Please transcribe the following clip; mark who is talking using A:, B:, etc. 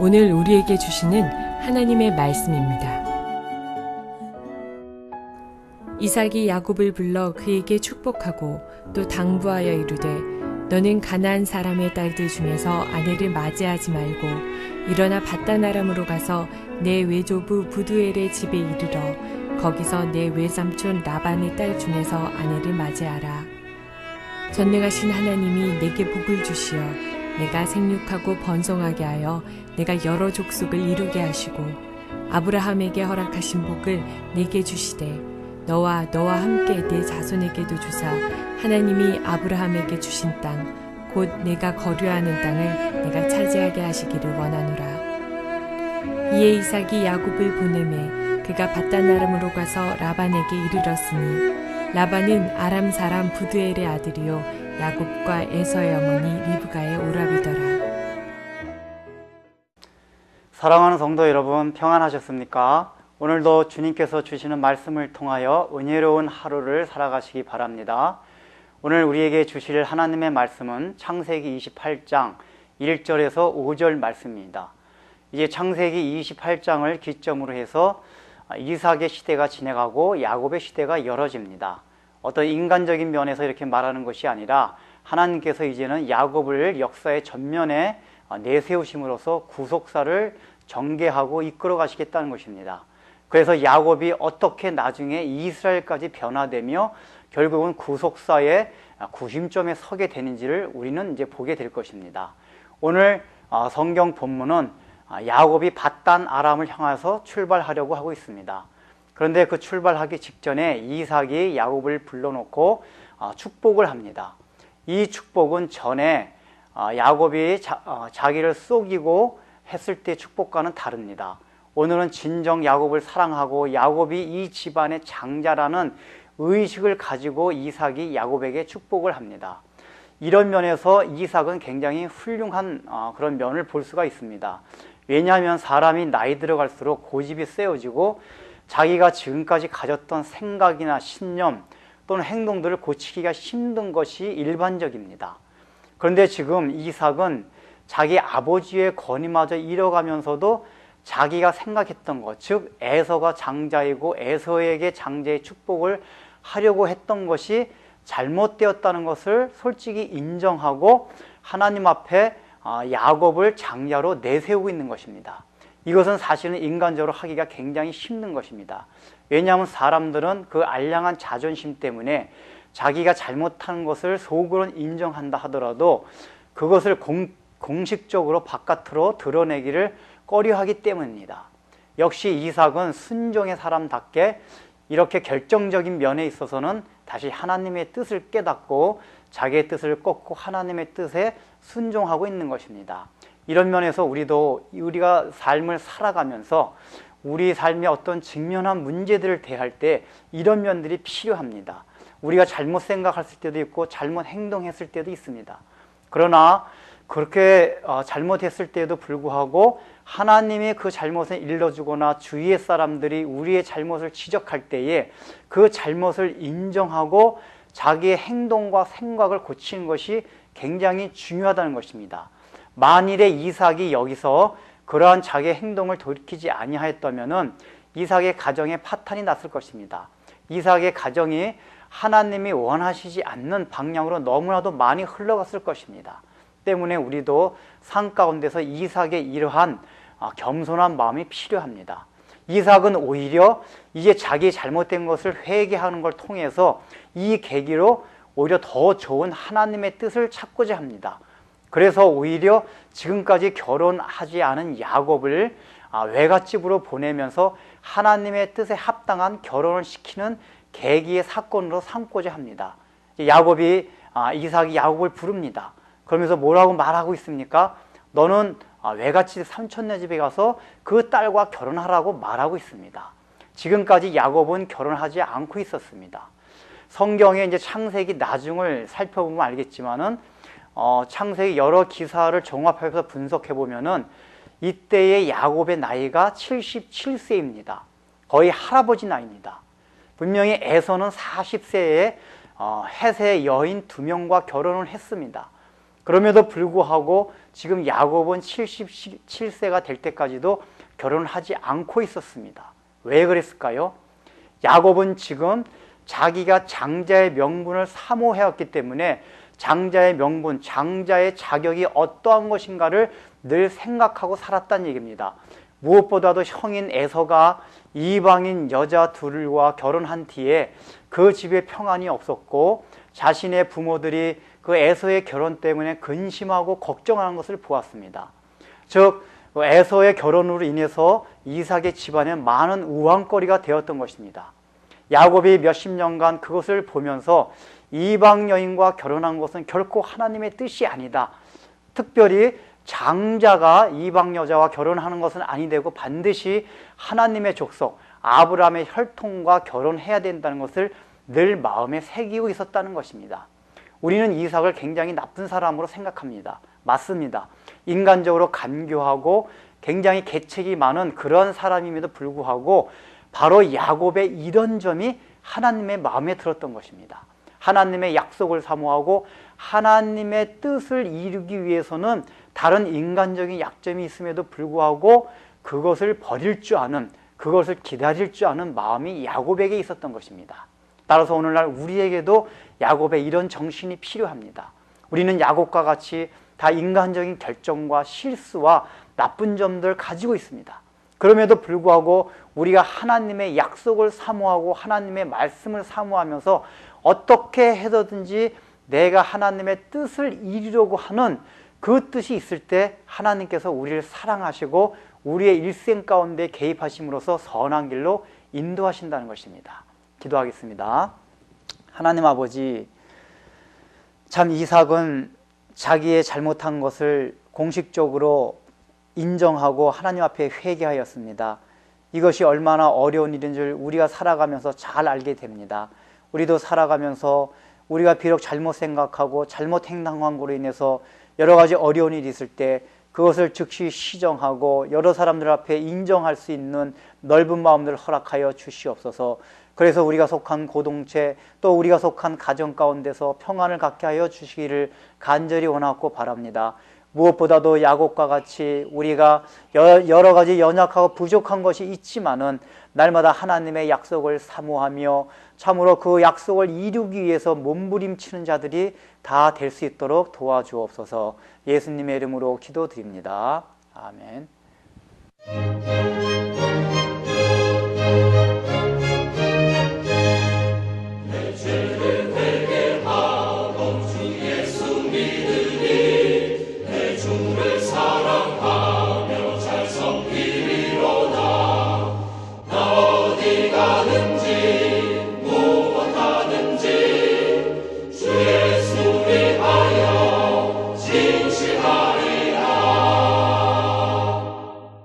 A: 오늘 우리에게 주시는 하나님의 말씀입니다. 이삭이 야곱을 불러 그에게 축복하고 또 당부하여 이르되 너는 가나안 사람의 딸들 중에서 아내를 맞이하지 말고 일어나 밧단 아람으로 가서 내 외조부 부두엘의 집에 이르러 거기서 내 외삼촌 라반의 딸 중에서 아내를 맞이하라. 전능하신 하나님이 내게 복을 주시어 내가 생육하고 번성하게 하여 내가 여러 족속을 이루게 하시고 아브라함에게 허락하신 복을 내게 주시되 너와 함께 내 자손에게도 주사 하나님이 아브라함에게 주신 땅 곧 내가 거류하는 땅을 내가 차지하게 하시기를 원하노라. 이에 이삭이 야곱을 보내매 그가 밧단 아람으로 가서 라반에게 이르렀으니 라반은 아람 사람 부두엘의 아들이요 야곱과 에서의 어머니 리브가의 오라비더라.
B: 사랑하는 성도 여러분, 평안하셨습니까? 오늘도 주님께서 주시는 말씀을 통하여 은혜로운 하루를 살아가시기 바랍니다. 오늘 우리에게 주실 하나님의 말씀은 창세기 28장 1절에서 5절 말씀입니다. 이제 창세기 28장을 기점으로 해서 이삭의 시대가 지나가고 야곱의 시대가 열어집니다. 어떤 인간적인 면에서 이렇게 말하는 것이 아니라 하나님께서 이제는 야곱을 역사의 전면에 내세우심으로써 구속사를 전개하고 이끌어 가시겠다는 것입니다. 그래서 야곱이 어떻게 나중에 이스라엘까지 변화되며 결국은 구속사의 구심점에 서게 되는지를 우리는 이제 보게 될 것입니다. 오늘 성경 본문은 야곱이 밧단 아람을 향해서 출발하려고 하고 있습니다. 그런데 그 출발하기 직전에 이삭이 야곱을 불러놓고 축복을 합니다. 이 축복은 전에 야곱이 자기를 속이고 했을 때 축복과는 다릅니다. 오늘은 진정 야곱을 사랑하고 야곱이 이 집안의 장자라는 의식을 가지고 이삭이 야곱에게 축복을 합니다. 이런 면에서 이삭은 굉장히 훌륭한 그런 면을 볼 수가 있습니다. 왜냐하면 사람이 나이 들어갈수록 고집이 세워지고 자기가 지금까지 가졌던 생각이나 신념 또는 행동들을 고치기가 힘든 것이 일반적입니다. 그런데 지금 이삭은 자기 아버지의 권위마저 잃어가면서도 자기가 생각했던 것, 즉 에서가 장자이고 에서에게 장자의 축복을 하려고 했던 것이 잘못되었다는 것을 솔직히 인정하고 하나님 앞에 야곱을 장자로 내세우고 있는 것입니다. 이것은 사실은 인간적으로 하기가 굉장히 힘든 것입니다. 왜냐하면 사람들은 그 알량한 자존심 때문에 자기가 잘못한 것을 속으로는 인정한다 하더라도 그것을 공식적으로 바깥으로 드러내기를 꺼려하기 때문입니다. 역시 이삭은 순종의 사람답게 이렇게 결정적인 면에 있어서는 다시 하나님의 뜻을 깨닫고 자기의 뜻을 꺾고 하나님의 뜻에 순종하고 있는 것입니다. 이런 면에서 우리가 삶을 살아가면서 우리 삶의 어떤 직면한 문제들을 대할 때 이런 면들이 필요합니다. 우리가 잘못 생각했을 때도 있고 잘못 행동했을 때도 있습니다. 그러나 그렇게 잘못했을 때에도 불구하고 하나님이 그 잘못을 일러주거나 주위의 사람들이 우리의 잘못을 지적할 때에 그 잘못을 인정하고 자기의 행동과 생각을 고치는 것이 굉장히 중요하다는 것입니다. 만일에 이삭이 여기서 그러한 자기의 행동을 돌이키지 아니하였다면 이삭의 가정에 파탄이 났을 것입니다. 이삭의 가정이 하나님이 원하시지 않는 방향으로 너무나도 많이 흘러갔을 것입니다. 때문에 우리도 삶 가운데서 이삭의 이러한 겸손한 마음이 필요합니다. 이삭은 오히려 이제 자기 잘못된 것을 회개하는 걸 통해서 이 계기로 오히려 더 좋은 하나님의 뜻을 찾고자 합니다. 그래서 오히려 지금까지 결혼하지 않은 야곱을 외갓집으로 보내면서 하나님의 뜻에 합당한 결혼을 시키는 계기의 사건으로 삼고자 합니다. 이삭이 야곱을 부릅니다. 그러면서 뭐라고 말하고 있습니까? 너는 외갓집 삼촌네 집에 가서 그 딸과 결혼하라고 말하고 있습니다. 지금까지 야곱은 결혼하지 않고 있었습니다. 성경의 이제 창세기 나중을 살펴보면 알겠지만은 창세기 여러 기사를 종합해서 분석해 보면은 이때의 야곱의 나이가 77세입니다. 거의 할아버지 나이입니다. 분명히 에서는 40세에 헷의 여인 2명과 결혼을 했습니다. 그럼에도 불구하고 지금 야곱은 77세가 될 때까지도 결혼을 하지 않고 있었습니다. 왜 그랬을까요? 야곱은 지금 자기가 장자의 명분을 사모해왔기 때문에 장자의 명분, 장자의 자격이 어떠한 것인가를 늘 생각하고 살았다는 얘기입니다. 무엇보다도 형인 에서가 이방인 여자 둘과 결혼한 뒤에 그 집에 평안이 없었고 자신의 부모들이 그 에서의 결혼 때문에 근심하고 걱정하는 것을 보았습니다. 즉 에서의 결혼으로 인해서 이삭의 집안에 많은 우왕거리가 되었던 것입니다. 야곱이 몇십 년간 그것을 보면서 이방 여인과 결혼한 것은 결코 하나님의 뜻이 아니다. 특별히 장자가 이방 여자와 결혼하는 것은 아니 되고 반드시 하나님의 족속 아브라함의 혈통과 결혼해야 된다는 것을 늘 마음에 새기고 있었다는 것입니다. 우리는 이삭을 굉장히 나쁜 사람으로 생각합니다. 맞습니다. 인간적으로 간교하고 굉장히 계책이 많은 그런 사람임에도 불구하고 바로 야곱의 이런 점이 하나님의 마음에 들었던 것입니다. 하나님의 약속을 사모하고 하나님의 뜻을 이루기 위해서는 다른 인간적인 약점이 있음에도 불구하고 그것을 버릴 줄 아는, 그것을 기다릴 줄 아는 마음이 야곱에게 있었던 것입니다. 따라서 오늘날 우리에게도 야곱의 이런 정신이 필요합니다. 우리는 야곱과 같이 다 인간적인 결정과 실수와 나쁜 점들을 가지고 있습니다. 그럼에도 불구하고 우리가 하나님의 약속을 사모하고 하나님의 말씀을 사모하면서 어떻게 해서든지 내가 하나님의 뜻을 이루려고 하는 그 뜻이 있을 때 하나님께서 우리를 사랑하시고 우리의 일생 가운데 개입하심으로써 선한 길로 인도하신다는 것입니다. 기도하겠습니다. 하나님 아버지, 참 이삭은 자기의 잘못한 것을 공식적으로 인정하고 하나님 앞에 회개하였습니다. 이것이 얼마나 어려운 일인 줄 우리가 살아가면서 잘 알게 됩니다. 우리도 살아가면서 우리가 비록 잘못 생각하고 잘못 행동한 것으로 인해서 여러 가지 어려운 일이 있을 때 그것을 즉시 시정하고 여러 사람들 앞에 인정할 수 있는 넓은 마음들을 허락하여 주시옵소서. 그래서 우리가 속한 공동체 또 우리가 속한 가정 가운데서 평안을 갖게 하여 주시기를 간절히 원하고 바랍니다. 무엇보다도 야곱과 같이 우리가 여러 가지 연약하고 부족한 것이 있지만은 날마다 하나님의 약속을 사모하며 참으로 그 약속을 이루기 위해서 몸부림치는 자들이 다 될 수 있도록 도와주옵소서. 예수님의 이름으로 기도드립니다. 아멘.